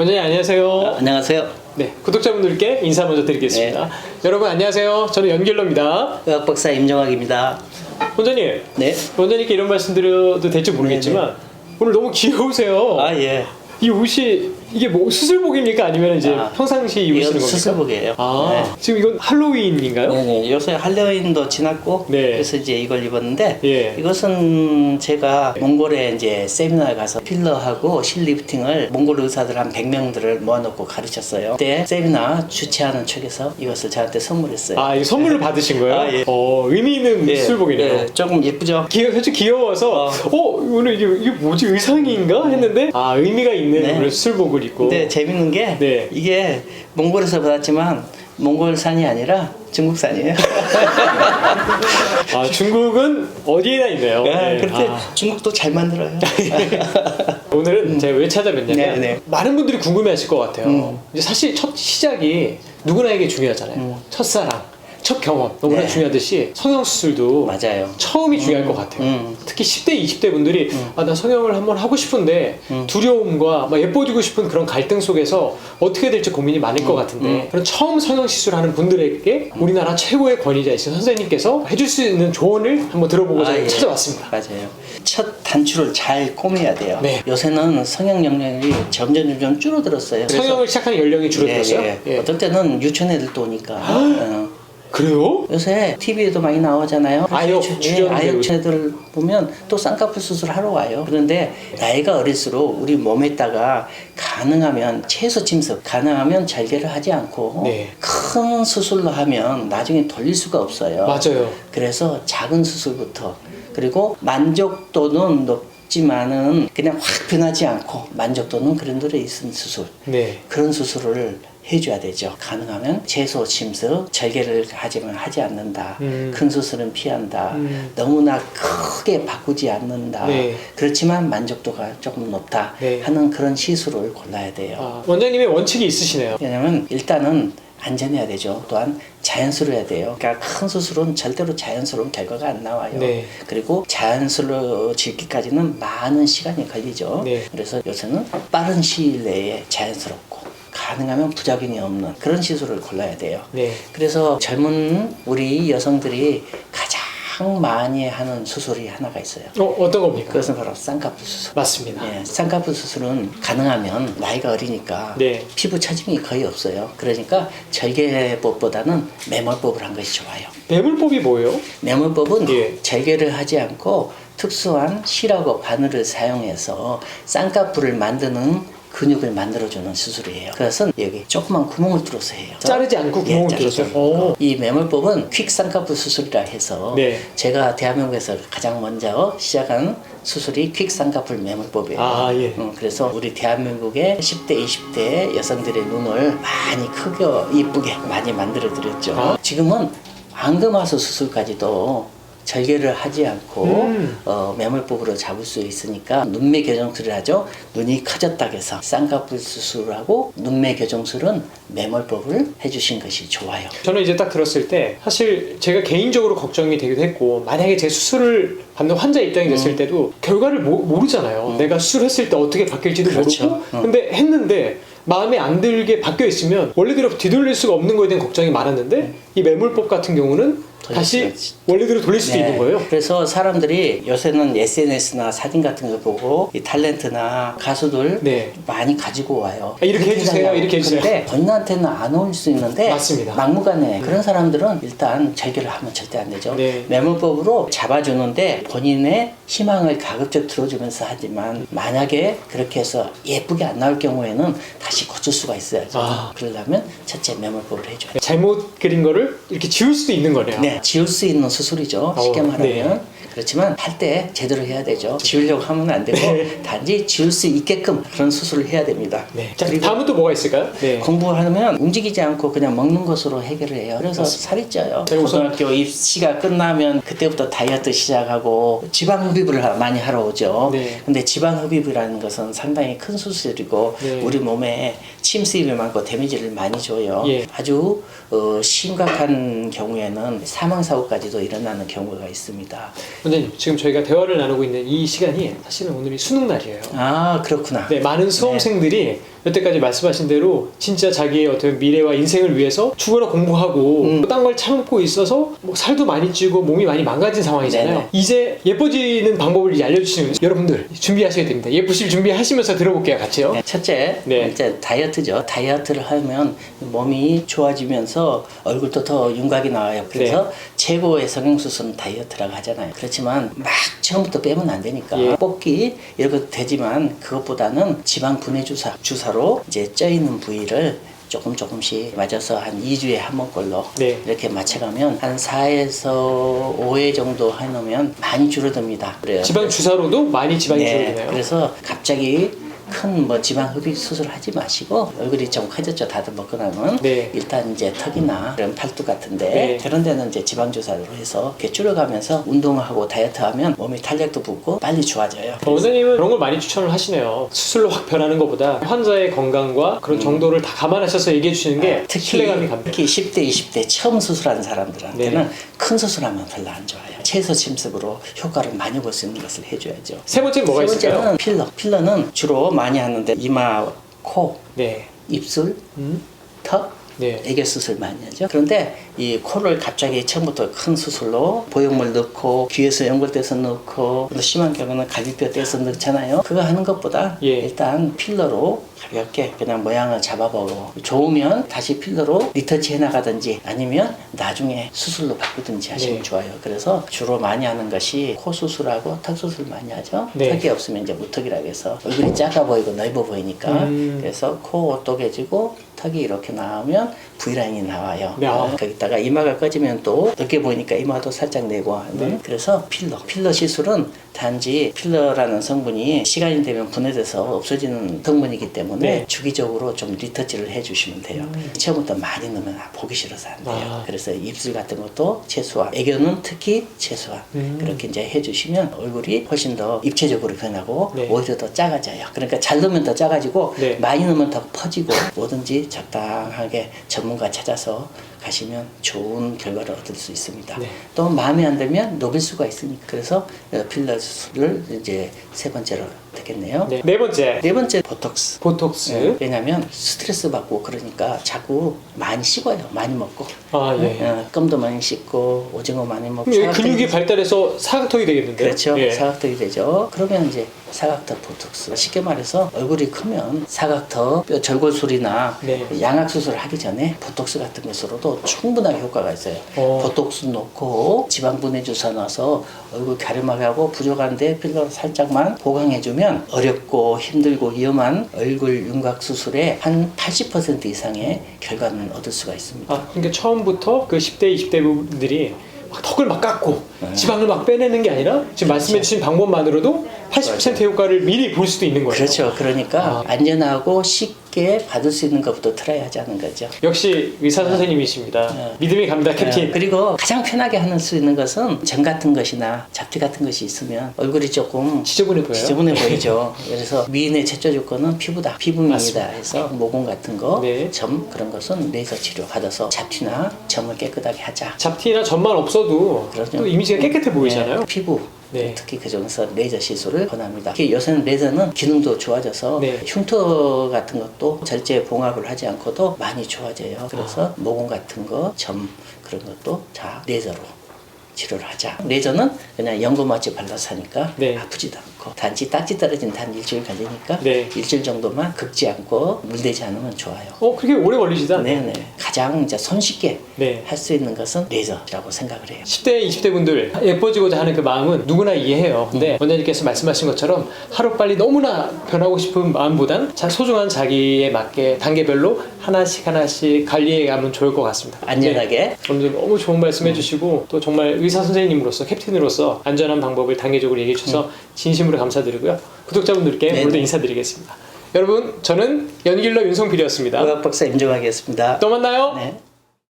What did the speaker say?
원장님 안녕하세요. 안녕하세요. 네, 구독자분들께 인사 먼저 드리겠습니다. 네. 여러분 안녕하세요. 저는 연길러입니다. 의학박사 임정학입니다. 원장님, 네. 원장님께 이런 말씀 드려도 될지 모르겠지만 오늘 너무 귀여우세요. 아 예. 이 옷이 이게 뭐 수술복입니까? 아니면 이제 평상시 입으시는 겁니까? 수술복이에요. 아, 네. 지금 이건 할로윈인가요? 네네. 요새 할로윈도 지났고, 네. 그래서 이제 이걸 입었는데, 예. 이것은 제가 몽골에 이제 세미나에 가서 필러하고 실리프팅을 몽골 의사들 한 100명들을 모아놓고 가르쳤어요. 그때 세미나 주최하는 측에서 이것을 저한테 선물했어요. 아, 이거 선물로 받으신 거예요? 아, 예. 의미 있는 예, 수술복이네요. 예, 조금 예쁘죠? 솔직히 귀여워서 오늘 이게 뭐지 의상인가 했는데 의미가 있는 네. 오늘 수술복을 입고. 근데 재밌는 게 네. 이게 몽골에서 받았지만 몽골산이 아니라 중국산이에요. 중국은 어디에나 있네요. 네. 그런데 중국도 잘 만들어요. 오늘은 제가 왜 찾아뵀냐면 네, 네. 많은 분들이 궁금해하실 것 같아요. 이제 사실 첫 시작이 누구나에게 중요하잖아요. 첫사랑, 첫 경험 너무나 네. 중요하듯이 성형수술도 맞아요. 처음이 중요할 것 같아요. 특히 10대, 20대 분들이 나 성형을 한번 하고 싶은데 두려움과 막 예뻐지고 싶은 그런 갈등 속에서 어떻게 될지 고민이 많을 것 같은데 그런 처음 성형시술하는 분들에게 우리나라 최고의 권위자이신 선생님께서 해줄 수 있는 조언을 한번 들어보고자 예. 찾아왔습니다. 맞아요. 첫 단추를 잘 꼬매야 돼요. 네. 요새는 성형 연령이 점점 줄어들었어요. 성형을 시작하는 연령이 줄어들었어요? 예. 예. 어떤 때는 유치원 애들도 오니까. 그래요? 요새 TV에도 많이 나오잖아요. 아역 출연 아역 애들 보면 또 쌍꺼풀 수술하러 와요. 그런데 나이가 어릴수록 우리 몸에다가 가능하면 채소 침습, 가능하면 절개를 하지 않고 네. 큰 수술로 하면 나중에 돌릴 수가 없어요. 맞아요. 그래서 작은 수술부터, 그리고 만족도는 높지만은 그냥 확 변하지 않고 만족도는 그런 데에 있는 수술, 네. 그런 수술을 해줘야 되죠. 가능하면 채소 침습, 절개를 하지만 하지 않는다. 큰 수술은 피한다. 너무나 크게 바꾸지 않는다. 네. 그렇지만 만족도가 조금 높다 네. 하는 그런 시술을 골라야 돼요. 원장님의 원칙이 있으시네요. 왜냐면 일단은 안전해야 되죠. 또한 자연스러워야 돼요. 그러니까 큰 수술은 절대로 자연스러운 결과가 안 나와요. 네. 그리고 자연스러워지기까지는 많은 시간이 걸리죠. 네. 그래서 요새는 빠른 시일 내에 자연스럽고 가능하면 부작용이 없는 그런 시술을 골라야 돼요. 네. 그래서 젊은 우리 여성들이 가장 많이 하는 수술이 하나가 있어요. 어떤 겁니까? 그것은 바로 쌍꺼풀 수술. 맞습니다. 예, 쌍꺼풀 수술은 가능하면 나이가 어리니까 네. 피부 처짐이 거의 없어요. 그러니까 절개법보다는 매몰법을 한 것이 좋아요. 매물법이 뭐예요? 매몰법은 예. 절개를 하지 않고 특수한 실하고 바늘을 사용해서 쌍꺼풀을 만드는 근육을 만들어주는 수술이에요. 그것은 여기 조그만 구멍을 뚫어서 해요. 자르지 않고 구멍을 뚫어서요? 오. 이 매몰법은 퀵 쌍꺼풀 수술이라 해서 네. 제가 대한민국에서 가장 먼저 시작한 수술이 퀵 쌍꺼풀 매몰법이에요. 예. 그래서 우리 대한민국의 10대, 20대 여성들의 눈을 많이 크게 이쁘게 많이 만들어 드렸죠. 지금은 안검하수 수술까지도 절개를 하지 않고 매몰법으로 잡을 수 있으니까 눈매 교정술을 하죠. 눈이 커졌다고 해서 쌍꺼풀 수술하고 눈매 교정술은 매몰법을 해주신 것이 좋아요. 저는 이제 딱 들었을 때 사실 제가 개인적으로 걱정이 되기도 했고 만약에 제 수술을 받는 환자 입장이 됐을 때도 결과를 모르잖아요. 내가 수술했을 때 어떻게 바뀔지도 그렇죠. 모르고 근데 했는데 마음에 안 들게 바뀌어 있으면 원래대로 뒤돌릴 수가 없는 거에 대한 걱정이 많았는데 이 매몰법 같은 경우는 다시 원래대로 돌릴 수도 있는 거예요. 그래서 사람들이 요새는 SNS나 사진 같은 거 보고 이 탤런트나 가수들 네. 많이 가지고 와요. 이렇게 해주세요, 이렇게 해주세요. 근데 본인한테는 안 어울릴 수 있는데 맞습니다. 막무가내 그런 사람들은 일단 절개를 하면 절대 안 되죠. 네. 매몰법으로 잡아주는데 본인의 희망을 가급적 들어주면서 하지만 만약에 그렇게 해서 예쁘게 안 나올 경우에는 다시 고칠 수가 있어야죠. 그러려면 첫째 매몰법을 해줘요. 잘못 그린 거를 이렇게 지울 수도 있는 거네요. 네, 지울 수 있는 수술이죠. 쉽게 말하면. 네. 그렇지만 할 때 제대로 해야 되죠. 지우려고 하면 안 되고 네. 단지 지울 수 있게끔 그런 수술을 해야 됩니다. 네. 자, 다음은 또 뭐가 있을까요? 네. 공부하면 움직이지 않고 그냥 먹는 것으로 해결을 해요. 그래서 살이 쪄요. 고등학교 입시가 끝나면 그때부터 다이어트 시작하고 지방 흡입을 많이 하러 오죠. 네. 근데 지방 흡입이라는 것은 상당히 큰 수술이고 네. 우리 몸에 침 수입이 많고 데미지를 많이 줘요. 예. 아주 심각한 경우에는 사망사고까지도 일어나는 경우가 있습니다. 원장님, 지금 저희가 대화를 나누고 있는 이 시간이 사실은 오늘이 수능 날이에요. 아, 그렇구나. 네, 많은 수험생들이 여태까지 말씀하신 대로 진짜 자기의 어떤 미래와 인생을 위해서 죽어라 공부하고 딴 걸 참고 있어서 뭐 살도 많이 찌고 몸이 많이 망가진 상황이잖아요. 네네. 이제 예뻐지는 방법을 이제 알려주시는 여러분들 준비하셔야 됩니다. 예쁘실 준비하시면서 들어볼게요. 같이요. 네, 첫째, 네. 이제 다이어트죠. 다이어트를 하면 몸이 좋아지면서 얼굴도 더 윤곽이 나와요. 그래서 네. 최고의 성형수술은 다이어트라고 하잖아요. 그렇지만 막 처음부터 빼면 안 되니까 예. 뽑기 이렇게 되지만 그것보다는 지방 분해 주사로 이제 쪄 있는 부위를 조금씩 맞아서 한 2주에 한 번꼴로 네. 이렇게 맞춰가면 한 4에서 5회 정도 해놓으면 많이 줄어듭니다. 그래요. 지방 주사로도 많이 지방이 네, 줄어드나요? 그래서 갑자기 큰 뭐 지방 흡입 수술하지 마시고 얼굴이 좀 커졌죠. 다들 먹고 나면 네. 일단 이제 턱이나 그런 팔뚝 같은데 네. 그런 데는 이제 지방 주사로 해서 이렇게 줄여가면서 운동하고 다이어트하면 몸이 탄력도 붙고 빨리 좋아져요. 원장님은 그런 걸 많이 추천을 하시네요. 수술로 확 변하는 것보다 환자의 건강과 그런 정도를 다 감안하셔서 얘기해 주시는 게 신뢰감이 갑니다. 특히 10대, 20대 처음 수술한 사람들한테는 네. 큰 수술하면 별로 안 좋아요. 최소 침습으로 효과를 많이 볼 수 있는 것을 해줘야죠. 세 번째는 뭐가 세 있을까요? 번째는 필러. 필러는 주로 많이 하는데 이마, 코, 네. 입술, 턱, 네. 애교 수술 많이 하죠. 그런데 이 코를 갑자기 처음부터 큰 수술로 보형물 넣고 귀에서 연골 떼서 넣고 또 심한 경우는 갈비뼈 떼서 넣잖아요. 그거 하는 것보다 예. 일단 필러로 가볍게 그냥 모양을 잡아보고 좋으면 다시 필러로 리터치 해나가든지 아니면 나중에 수술로 바꾸든지 하시면 네. 좋아요. 그래서 주로 많이 하는 것이 코 수술하고 턱 수술 많이 하죠. 네. 턱이 없으면 이제 무턱이라고 해서 얼굴이 작아 보이고 넓어 보이니까 그래서 코 또개지고 턱이 이렇게 나오면 V라인이 나와요. 네. 거기다가 이마가 꺼지면 또 넓게 보이니까 이마도 살짝 내고 하는 네. 그래서 필러 시술은 단지 필러라는 성분이 시간이 되면 분해돼서 없어지는 성분이기 때문에 네. 주기적으로 좀 리터치를 해주시면 돼요. 처음부터 많이 넣으면 보기 싫어서 안 돼요. 아. 그래서 입술 같은 것도 최소화, 애교는 특히 최소화 그렇게 이제 해주시면 얼굴이 훨씬 더 입체적으로 변하고 네. 오히려 더 작아져요. 그러니까 잘 넣으면 더 작아지고 네. 많이 넣으면 더 퍼지고 뭐든지 적당하게 전문가 찾아서 가시면 좋은 결과를 얻을 수 있습니다. 네. 또 마음에 안 들면 녹일 수가 있으니까 그래서 필러 수술을 이제 세 번째로 되겠네요. 네. 네 번째 네 번째 보톡스. 보톡스. 네, 왜냐하면 스트레스 받고 그러니까 자꾸 많이 씹어요. 많이 먹고 아 예. 껌도 많이 씹고 오징어 많이 먹고 그럼 여기 사각턱이 근육이 발달해서 사각턱이 되겠는데요? 그렇죠. 예. 사각턱이 되죠. 그러면 이제 사각턱 보톡스. 쉽게 말해서 얼굴이 크면 사각턱, 뼈 절골술이나 네. 양악 수술을 하기 전에 보톡스 같은 것으로도 충분하게 효과가 있어요. 보톡스 놓고 지방 분해 주사 놔서 얼굴 갸름하게 하고 부족한데 필러 살짝만 보강해주면 어렵고 힘들고 위험한 얼굴 윤곽 수술의 한 80% 이상의 결과는 얻을 수가 있습니다. 아, 그러니까 처음부터 그 10대, 20대 분들이 막 턱을 막 깎고 지방을 막 빼내는 게 아니라 지금 말씀해 주신 방법만으로도 80%의 효과를 미리 볼 수도 있는 거예요. 그렇죠. 그러니까 안전하고 쉽게 받을 수 있는 것부터 트라이 하자는 거죠. 역시 의사 선생님이십니다. 믿음이 갑니다, 캡틴. 그리고 가장 편하게 할 수 있는 것은 점 같은 것이나 잡티 같은 것이 있으면 얼굴이 조금 지저분해 보여요? 지저분해 보이죠. 그래서 미인의 최저 조건은 피부다. 피부미이다 해서 모공 같은 거, 네. 점 그런 것은 레이저 치료 받아서 잡티나 점을 깨끗하게 하자. 잡티나 점만 없어도 그렇죠. 또 이미지가 깨끗해 보이잖아요. 네, 피부. 네. 특히 그 중에서 레이저 시술을 권합니다. 특히 요새는 레이저는 기능도 좋아져서 네. 흉터 같은 것도 절제 봉합을 하지 않고도 많이 좋아져요. 그래서 모공 같은 거, 점 그런 것도 다 레이저로 치료를 하자. 레이저는 그냥 연고마취 발라서 하니까 네. 아프지도 않고 단지 딱지 떨어진 한 일주일 걸리니까 네. 일주일 정도만 긁지 않고 물대지 않으면 좋아요. 그렇게 오래 걸리지도 않아요. 네네. 가장 이제 손쉽게 네. 할 수 있는 것은 레이저라고 생각을 해요. 10대, 20대 분들 예뻐지고자 하는 그 마음은 누구나 이해해요. 근데 원장님께서 말씀하신 것처럼 하루빨리 너무나 변하고 싶은 마음보단 소중한 자기에 맞게 단계별로 하나씩 관리해 가면 좋을 것 같습니다. 안전하게. 네. 오늘 너무 좋은 말씀 해주시고 또 정말 의사 선생님으로서 캡틴으로서 안전한 방법을 단계적으로 얘기해 주셔서 진심으로 감사드리고요. 구독자분들께 네네. 오늘도 인사드리겠습니다. 여러분, 저는 연길러 윤성필이었습니다. 의학 박사 임종학이었습니다. 또 만나요. 네.